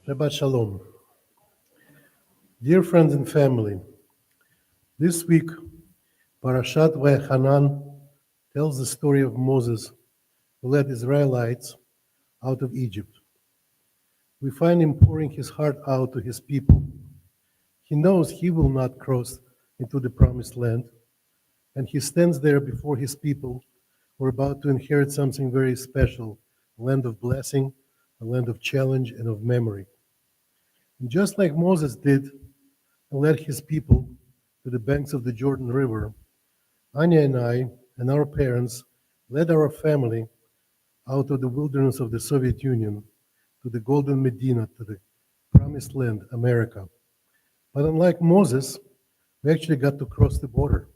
Shabbat Shalom. Dear friends and family, this week, Parashat Vayechanan tells the story of Moses who led Israelites out of Egypt. We find him pouring his heart out to his people. He knows he will not cross into the promised land, and he stands there before his people who are about to inherit something very special, a land of blessing, a land of challenge and of memory. And just like Moses did and led his people to the banks of the Jordan River, Anya and I and our parents led our family out of the wilderness of the Soviet Union to the Golden Medina, to the promised land, America. But unlike Moses, we actually got to cross the border,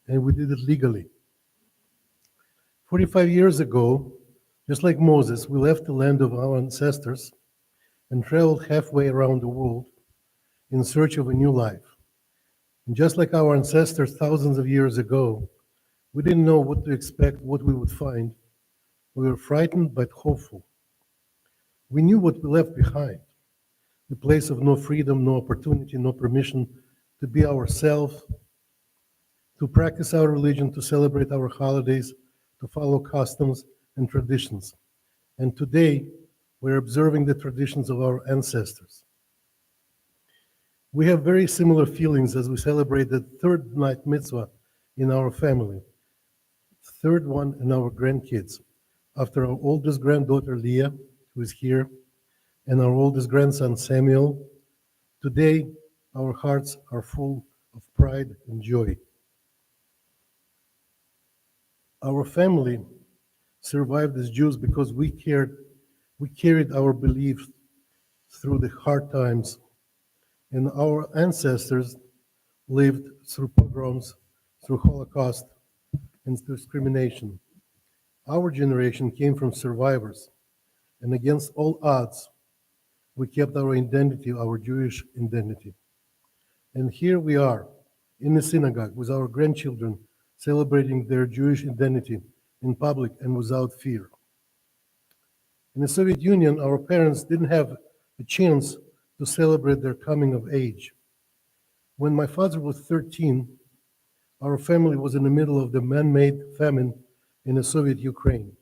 and we did it legally. 45 years ago, just like Moses, we left the land of our ancestors and traveled halfway around the world in search of a new life. And just like our ancestors thousands of years ago, we didn't know what to expect, what we would find. We were frightened but hopeful. We knew what we left behind, the place of no freedom, no opportunity, no permission to be ourselves, to practice our religion, to celebrate our holidays, to follow customs and traditions. And today, we're observing the traditions of our ancestors. We have very similar feelings as we celebrate the third night mitzvah in our family, third one in our grandkids, after our oldest granddaughter Leah, who is here, and our oldest grandson Samuel. Today, our hearts are full of pride and joy. Our family survived as Jews because we carried our beliefs through the hard times, and our ancestors lived through pogroms, through Holocaust, and discrimination. Our generation came from survivors, and against all odds, we kept our identity, our Jewish identity. And here we are in the synagogue with our grandchildren celebrating their Jewish identity in public and without fear. In the Soviet Union, our parents didn't have a chance to celebrate their coming of age. When my father was 13, our family was in the middle of the man-made famine in the Soviet Ukraine.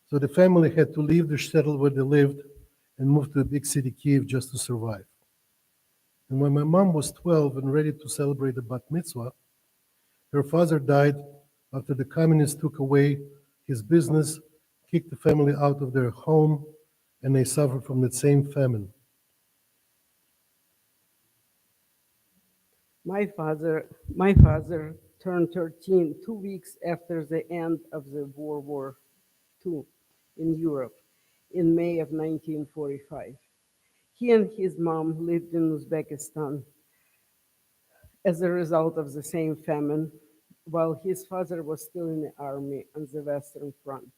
So the family had to leave the shtetl where they lived and move to the big city, Kiev, just to survive. And when my mom was 12 and ready to celebrate the bat mitzvah, her father died after the communists took away his business, kicked the family out of their home, and they suffered from the same famine. My father turned 13 2 weeks after the end of the World War II in Europe in May of 1945. He and his mom lived in Uzbekistan as a result of the same famine, while his father was still in the army on the Western Front.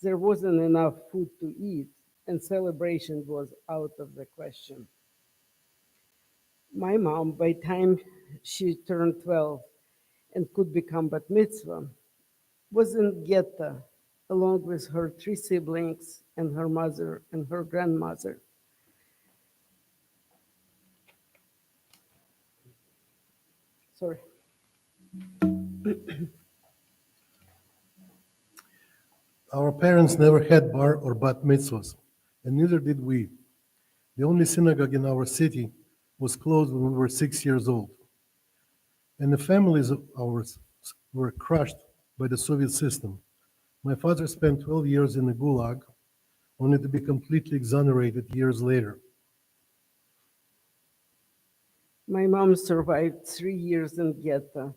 There wasn't enough food to eat, and celebration was out of the question. My mom, by the time she turned 12 and could become bat mitzvah, was in ghetto along with her three siblings and her mother and her grandmother. Sorry. Our parents never had bar or bat mitzvahs, and neither did we. The only synagogue in our city was closed when we were 6 years old. And the families of ours were crushed by the Soviet system. My father spent 12 years in the Gulag, only to be completely exonerated years later. My mom survived 3 years in ghetto.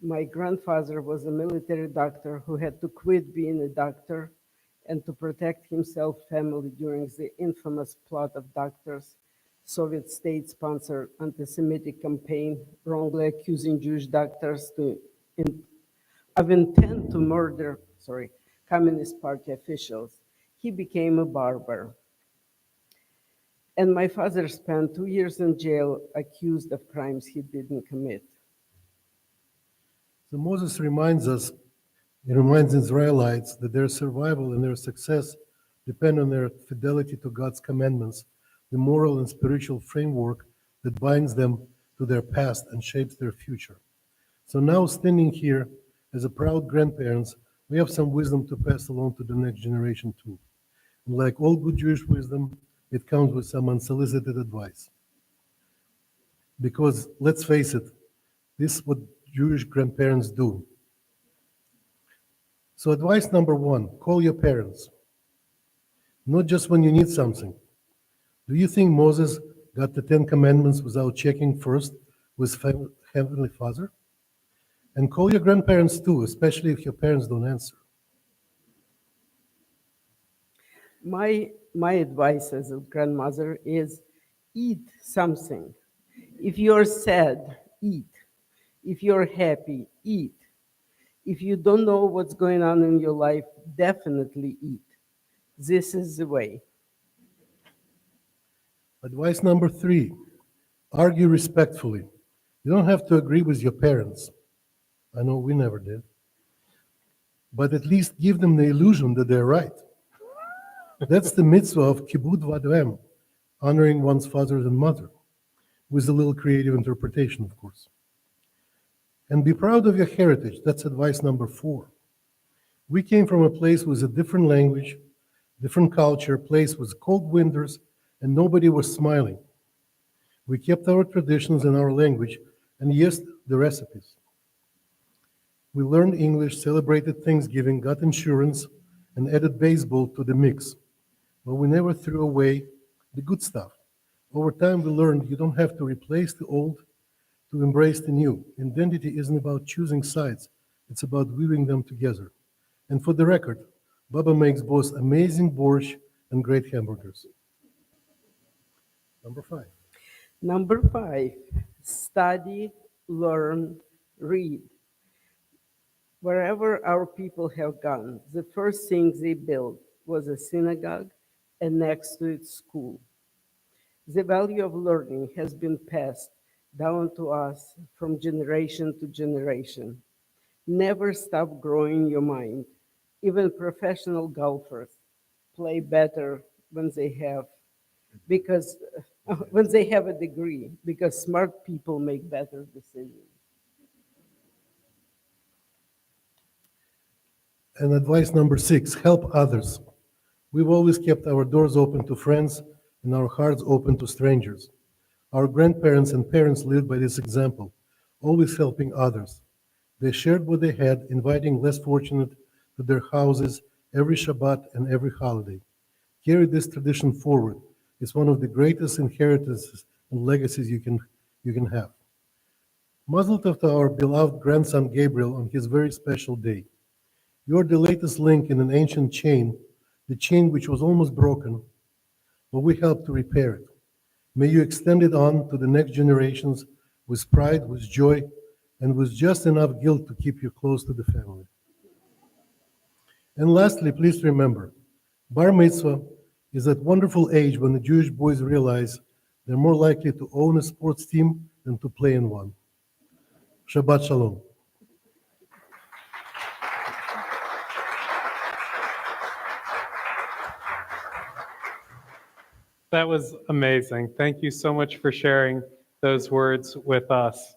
My grandfather was a military doctor who had to quit being a doctor and to protect himself family during the infamous plot of doctors, Soviet state-sponsored anti-Semitic campaign wrongly accusing Jewish doctors of intent to murder, Communist Party officials. He became a barber. And my father spent 2 years in jail accused of crimes he didn't commit. So Moses reminds us, he reminds the Israelites that their survival and their success depend on their fidelity to God's commandments, the moral and spiritual framework that binds them to their past and shapes their future. So now, standing here as a proud grandparents, we have some wisdom to pass along to the next generation too. And like all good Jewish wisdom, it comes with some unsolicited advice. Because let's face it, this is what Jewish grandparents do. So, advice number one, call your parents. Not just when you need something. Do you think Moses got the Ten Commandments without checking first with Heavenly Father? And call your grandparents too, especially if your parents don't answer. My advice as a grandmother is eat something. If you're sad, eat. If you're happy, eat. If you don't know what's going on in your life, definitely eat. This is the way. Advice number three, argue respectfully. You don't have to agree with your parents. I know we never did. But at least give them the illusion that they're right. That's the mitzvah of kibud vad'em, honoring one's father and mother, with a little creative interpretation, of course. And be proud of your heritage. That's advice number four. We came from a place with a different language, different culture, place with cold winters, and nobody was smiling. We kept our traditions and our language, and yes, the recipes. We learned English, celebrated Thanksgiving, got insurance, and added baseball to the mix. But we never threw away the good stuff. Over time, we learned you don't have to replace the old to embrace the new. Identity isn't about choosing sides, it's about weaving them together. And for the record, Baba makes both amazing borscht and great hamburgers. Number five. Number 5, study, learn, read. Wherever our people have gone, the first thing they built was a synagogue and next to it school. The value of learning has been passed down to us from generation to generation. Never stop growing your mind. Even professional golfers play better when they have because when they have a degree, because smart people make better decisions. And advice number 6, help others. We've always kept our doors open to friends and our hearts open to strangers. Our grandparents and parents lived by this example, always helping others. They shared what they had, inviting less fortunate to their houses every Shabbat and every holiday. Carry this tradition forward. It's one of the greatest inheritances and legacies you can have. Mazel tov to our beloved grandson Gabriel on his very special day. You're the latest link in an ancient chain, the chain which was almost broken, but we helped to repair it. May you extend it on to the next generations with pride, with joy, and with just enough guilt to keep you close to the family. And lastly, please remember, bar mitzvah is that wonderful age when the Jewish boys realize they're more likely to own a sports team than to play in one. Shabbat Shalom. That was amazing. Thank you so much for sharing those words with us.